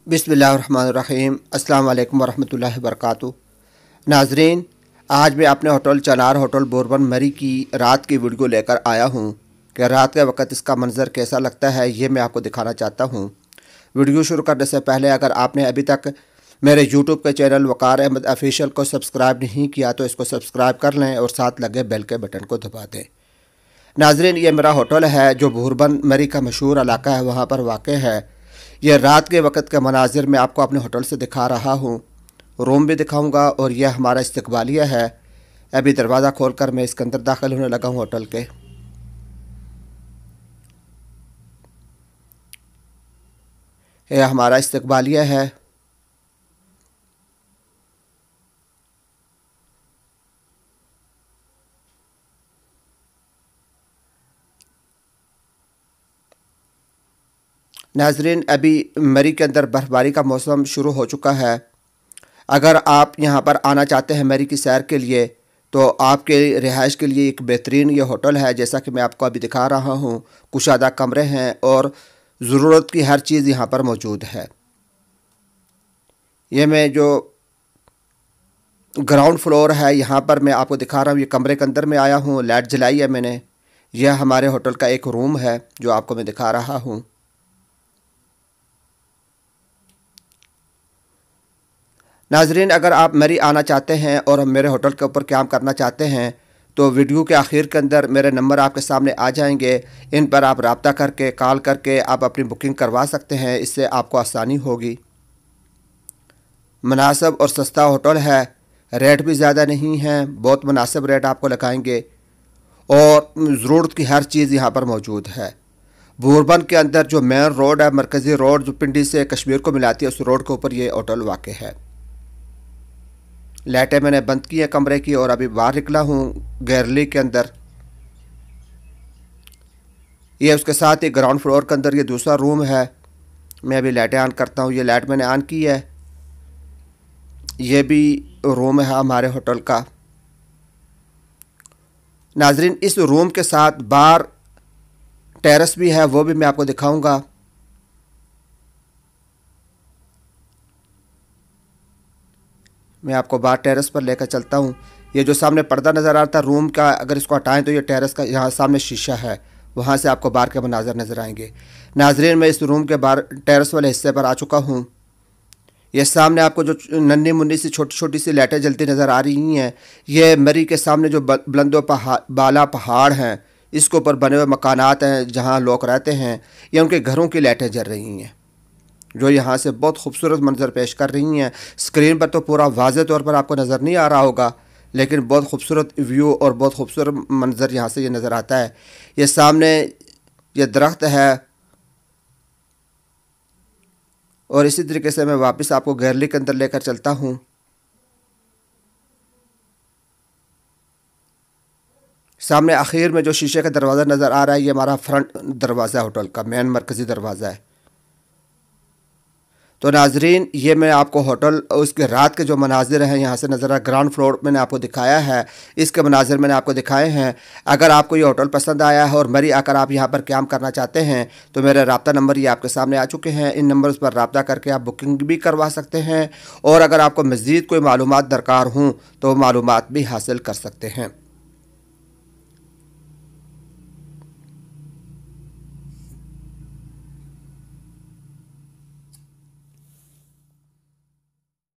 बिस्मिल्लाहिर्रहमानिर्रहीम। अस्सलाम वालेकुम वरहमतुल्लाहि वबरकातुहू। नाजरीन, आज मैं अपने होटल चनार होटल बोरबन मरी की रात की वीडियो लेकर आया हूँ कि रात के वक्त इसका मंज़र कैसा लगता है, ये मैं आपको दिखाना चाहता हूँ। वीडियो शुरू करने से पहले अगर आपने अभी तक मेरे यूट्यूब के चैनल वक़ार अहमद ऑफिशियल को सब्सक्राइब नहीं किया तो इसको सब्सक्राइब कर लें और साथ लगे बेल के बटन को दबा दें। नाजरीन, ये मेरा होटल है जो बोरबन मरी का मशहूर इलाका है, वहाँ पर वाक़ है। ये रात के वक्त के मनाजिर मैं आपको अपने होटल से दिखा रहा हूँ। रूम भी दिखाऊंगा और यह हमारा इस्तकबालिया है। अभी दरवाज़ा खोलकर मैं इसके अंदर दाखिल होने लगा हूँ होटल के। यह हमारा इस्तकबालिया है। नाजरीन, अभी मरी के अंदर बर्फ़बारी का मौसम शुरू हो चुका है। अगर आप यहाँ पर आना चाहते हैं मरी की सैर के लिए तो आपके रिहाइश के लिए एक बेहतरीन ये होटल है। जैसा कि मैं आपको अभी दिखा रहा हूँ, कुशादा कमरे हैं और ज़रूरत की हर चीज़ यहाँ पर मौजूद है। ये मैं जो ग्राउंड फ्लोर है यहाँ पर मैं आपको दिखा रहा हूँ। ये कमरे के अंदर में आया हूँ, लाइट जलाई है मैंने। यह हमारे होटल का एक रूम है जो आपको मैं दिखा रहा हूँ। नाजरीन, अगर आप मरी आना चाहते हैं और मेरे होटल के ऊपर काम करना चाहते हैं तो वीडियो के आखिर के अंदर मेरे नंबर आपके सामने आ जाएंगे। इन पर आप रब्ता करके कॉल करके आप अपनी बुकिंग करवा सकते हैं। इससे आपको आसानी होगी। मुनासिब और सस्ता होटल है, रेट भी ज़्यादा नहीं है, बहुत मुनासिब रेट आपको लगाएंगे और ज़रूरत की हर चीज़ यहाँ पर मौजूद है। बोरबन के अंदर जो मेन रोड है, मरकज़ी रोड जो पिंडी से कश्मीर को मिलाती है, उस रोड के ऊपर ये होटल वाक़ है। लाइटें मैंने बंद की है कमरे की और अभी बाहर निकला हूँ गैलरी के अंदर। ये उसके साथ ही ग्राउंड फ्लोर के अंदर ये दूसरा रूम है। मैं अभी लाइटें ऑन करता हूँ। ये लाइट मैंने ऑन की है। ये भी रूम है हमारे होटल का। नाजरीन, इस रूम के साथ बाहर टेरेस भी है, वो भी मैं आपको दिखाऊंगा। मैं आपको बाहर टेरेस पर लेकर चलता हूँ। ये जो सामने पर्दा नज़र आ रहा था रूम का, अगर इसको हटाएं तो ये टेरेस का यहाँ सामने शीशा है, वहाँ से आपको बाहर के मनाज़र नज़र आएंगे। नाजरीन, मैं इस रूम के बाहर टेरेस वाले हिस्से पर आ चुका हूँ। ये सामने आपको जो नन्ही मुन्नी सी छोटी छोटी सी लाइटें जलती नज़र आ रही हैं, ये मरी के सामने जो बुलंदो बाला पहाड़ हैं, इसके ऊपर बने हुए मकानात हैं जहाँ लोग रहते हैं, ये उनके घरों की लाइटें जल रही हैं जो यहाँ से बहुत खूबसूरत मंजर पेश कर रही हैं। स्क्रीन पर तो पूरा वाज़े तौर पर आपको नज़र नहीं आ रहा होगा, लेकिन बहुत खूबसूरत व्यू और बहुत खूबसूरत मंजर यहाँ से ये नज़र आता है। ये सामने ये दरख्त है और इसी तरीके से मैं वापस आपको गैलरी के अंदर लेकर चलता हूँ। सामने आखिर में जो शीशे का दरवाज़ा नज़र आ रहा है, ये हमारा फ्रंट दरवाज़ा होटल का, मेन मरकज़ी दरवाज़ा है। तो नाजरीन, ये मैं आपको होटल उसके रात के जो मनाजिर हैं यहाँ से नज़र ग्राउंड फ्लोर मैंने आपको दिखाया है, इसके मनाजिर मैंने आपको दिखाए हैं। अगर आपको ये होटल पसंद आया है और मरी आकर आप यहाँ पर क़याम करना चाहते हैं तो मेरे रब्ता नंबर ये आपके सामने आ चुके हैं। इन नंबर्स पर रब्ता करके आप बुकिंग भी करवा सकते हैं और अगर आपको मज़ीद कोई मालूमात दरकार हों तो मालूमात भी हासिल कर सकते हैं।